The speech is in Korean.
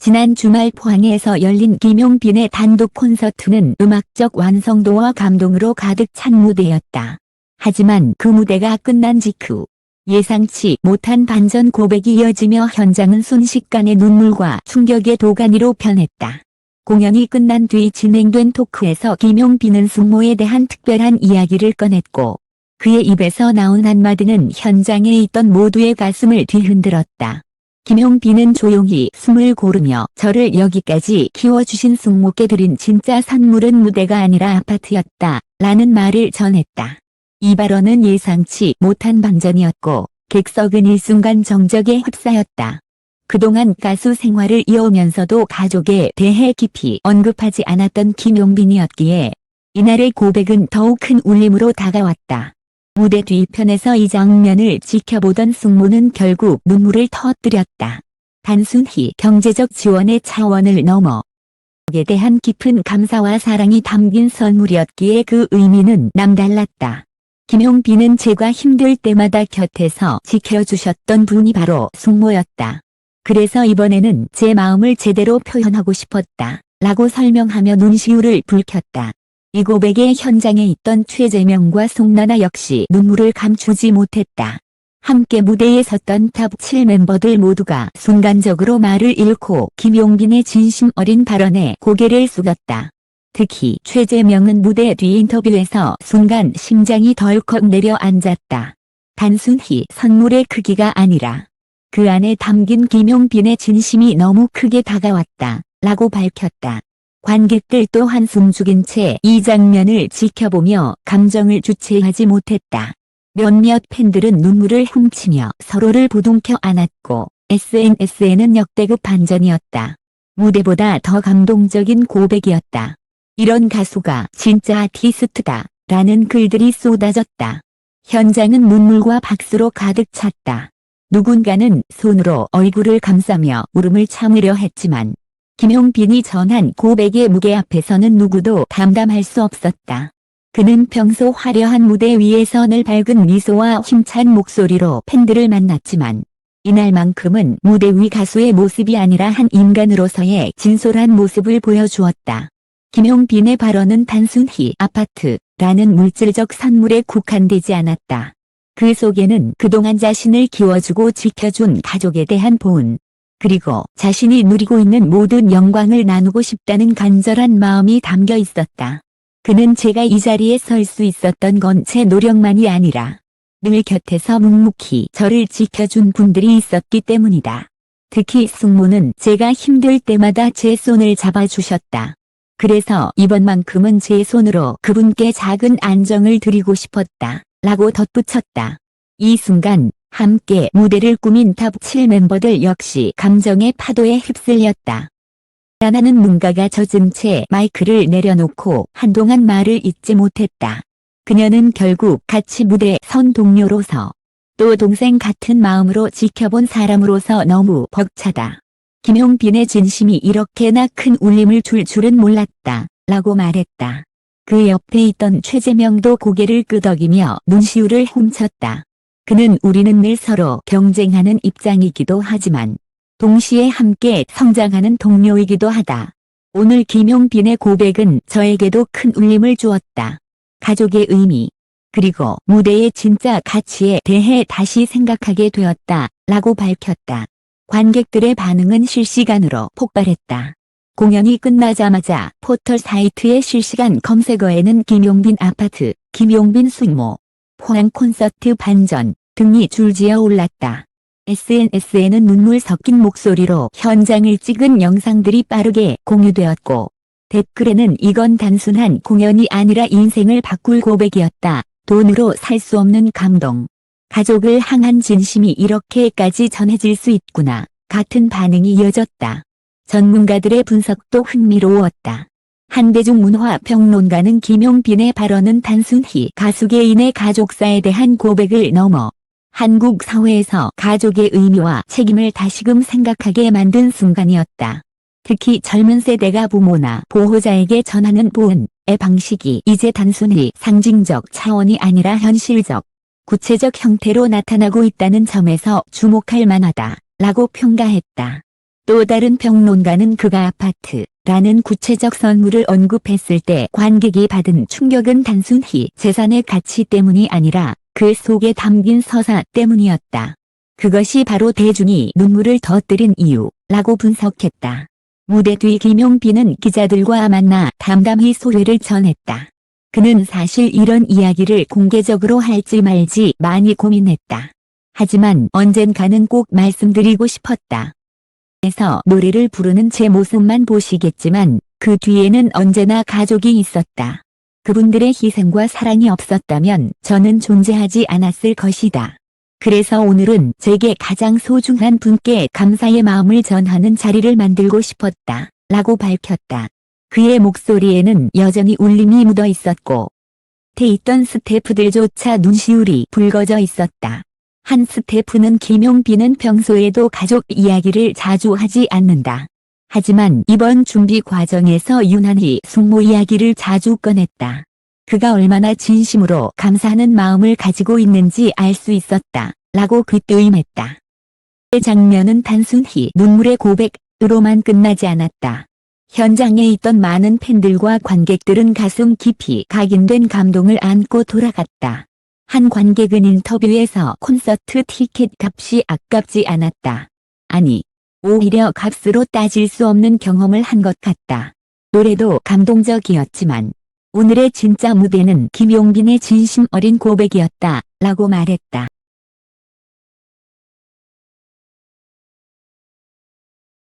지난 주말 포항에서 열린 김용빈의 단독 콘서트는 음악적 완성도와 감동으로 가득 찬 무대였다. 하지만 그 무대가 끝난 직후 예상치 못한 반전 고백이 이어지며 현장은 순식간에 눈물과 충격의 도가니로 변했다. 공연이 끝난 뒤 진행된 토크에서 김용빈은 숙모에 대한 특별한 이야기를 꺼냈고 그의 입에서 나온 한마디는 현장에 있던 모두의 가슴을 뒤흔들었다. 김용빈은 조용히 숨을 고르며 저를 여기까지 키워주신 숙모께 드린 진짜 선물은 무대가 아니라 아파트였다 라는 말을 전했다. 이 발언은 예상치 못한 반전이었고 객석은 일순간 정적에 휩싸였다. 그동안 가수 생활을 이어오면서도 가족에 대해 깊이 언급하지 않았던 김용빈이었기에 이날의 고백은 더욱 큰 울림으로 다가왔다. 무대 뒤편에서 이 장면을 지켜보던 숙모는 결국 눈물을 터뜨렸다. 단순히 경제적 지원의 차원을 넘어 가족에 대한 깊은 감사와 사랑이 담긴 선물이었기에 그 의미는 남달랐다. 김용빈은 제가 힘들 때마다 곁에서 지켜주셨던 분이 바로 숙모였다. 그래서 이번에는 제 마음을 제대로 표현하고 싶었다 라고 설명하며 눈시울을 붉혔다. 이 고백에 현장에 있던 최재명과 송나나 역시 눈물을 감추지 못했다. 함께 무대에 섰던 탑 7 멤버들 모두가 순간적으로 말을 잃고 김용빈의 진심 어린 발언에 고개를 숙였다. 특히 최재명은 무대 뒤 인터뷰에서 순간 심장이 덜컥 내려앉았다. 단순히 선물의 크기가 아니라 그 안에 담긴 김용빈의 진심이 너무 크게 다가왔다 라고 밝혔다. 관객들 또한 숨죽인 채 이 장면을 지켜보며 감정을 주체하지 못했다. 몇몇 팬들은 눈물을 훔치며 서로를 부둥켜 안았고 SNS에는 역대급 반전이었다. 무대보다 더 감동적인 고백이었다. 이런 가수가 진짜 아티스트다 라는 글들이 쏟아졌다. 현장은 눈물과 박수로 가득 찼다. 누군가는 손으로 얼굴을 감싸며 울음을 참으려 했지만 김용빈이 전한 고백의 무게 앞에서는 누구도 담담할 수 없었다. 그는 평소 화려한 무대 위에서 늘 밝은 미소와 힘찬 목소리로 팬들을 만났지만 이날만큼은 무대 위 가수의 모습이 아니라 한 인간으로서의 진솔한 모습을 보여주었다. 김용빈의 발언은 단순히 아파트라는 물질적 선물에 국한되지 않았다. 그 속에는 그동안 자신을 키워주고 지켜준 가족에 대한 보은, 그리고 자신이 누리고 있는 모든 영광을 나누고 싶다는 간절한 마음이 담겨 있었다. 그는 제가 이 자리에 설 수 있었던 건 제 노력만이 아니라 늘 곁에서 묵묵히 저를 지켜준 분들이 있었기 때문이다. 특히 숙모는 제가 힘들 때마다 제 손을 잡아주셨다. 그래서 이번만큼은 제 손으로 그분께 작은 안정을 드리고 싶었다 라고 덧붙였다. 이 순간 함께 무대를 꾸민 탑 7 멤버들 역시 감정의 파도에 휩쓸렸다. 하나는 눈가가 젖은 채 마이크를 내려놓고 한동안 말을 잇지 못했다. 그녀는 결국 같이 무대에 선 동료로서 또 동생 같은 마음으로 지켜본 사람으로서 너무 벅차다. 김용빈의 진심이 이렇게나 큰 울림을 줄 줄은 몰랐다 라고 말했다. 그 옆에 있던 최재명도 고개를 끄덕이며 눈시울을 훔쳤다. 그는 우리는 늘 서로 경쟁하는 입장이기도 하지만 동시에 함께 성장하는 동료이기도 하다. 오늘 김용빈의 고백은 저에게도 큰 울림을 주었다. 가족의 의미, 그리고 무대의 진짜 가치에 대해 다시 생각하게 되었다 라고 밝혔다. 관객들의 반응은 실시간으로 폭발했다. 공연이 끝나자마자 포털 사이트의 실시간 검색어에는 김용빈 아파트, 김용빈 숙모, 포항 콘서트 반전 등이 줄지어 올랐다. SNS에는 눈물 섞인 목소리로 현장을 찍은 영상들이 빠르게 공유되었고 댓글에는 이건 단순한 공연이 아니라 인생을 바꿀 고백이었다. 돈으로 살 수 없는 감동. 가족을 향한 진심이 이렇게까지 전해질 수 있구나. 같은 반응이 이어졌다. 전문가들의 분석도 흥미로웠다. 한대중 문화평론가는 김용빈의 발언은 단순히 가수 개인의 가족사에 대한 고백을 넘어 한국 사회에서 가족의 의미와 책임을 다시금 생각하게 만든 순간이었다. 특히 젊은 세대가 부모나 보호자에게 전하는 보은의 방식이 이제 단순히 상징적 차원이 아니라 현실적, 구체적 형태로 나타나고 있다는 점에서 주목할 만하다 라고 평가했다. 또 다른 평론가는 그가 아파트라는 구체적 선물을 언급했을 때 관객이 받은 충격은 단순히 재산의 가치 때문이 아니라 그 속에 담긴 서사 때문이었다. 그것이 바로 대중이 눈물을 터뜨린 이유라고 분석했다. 무대 뒤 김용빈은 기자들과 만나 담담히 소회를 전했다. 그는 사실 이런 이야기를 공개적으로 할지 말지 많이 고민했다. 하지만 언젠가는 꼭 말씀드리고 싶었다. 에서 노래를 부르는 제 모습만 보시겠지만 그 뒤에는 언제나 가족이 있었다. 그분들의 희생과 사랑이 없었다면 저는 존재하지 않았을 것이다. 그래서 오늘은 제게 가장 소중한 분께 감사의 마음을 전하는 자리를 만들고 싶었다. 라고 밝혔다. 그의 목소리에는 여전히 울림이 묻어 있었고 곁에 있던 스태프들조차 눈시울이 붉어져 있었다. 한 스태프는 김용빈은 평소에도 가족 이야기를 자주 하지 않는다. 하지만 이번 준비 과정에서 유난히 숙모 이야기를 자주 꺼냈다. 그가 얼마나 진심으로 감사하는 마음을 가지고 있는지 알 수 있었다. 라고 귀띔했다. 이 장면은 단순히 눈물의 고백으로만 끝나지 않았다. 현장에 있던 많은 팬들과 관객들은 가슴 깊이 각인된 감동을 안고 돌아갔다. 한 관객은 인터뷰에서 콘서트 티켓 값이 아깝지 않았다. 아니, 오히려 값으로 따질 수 없는 경험을 한 것 같다. 노래도 감동적이었지만 오늘의 진짜 무대는 김용빈의 진심 어린 고백이었다. 라고 말했다.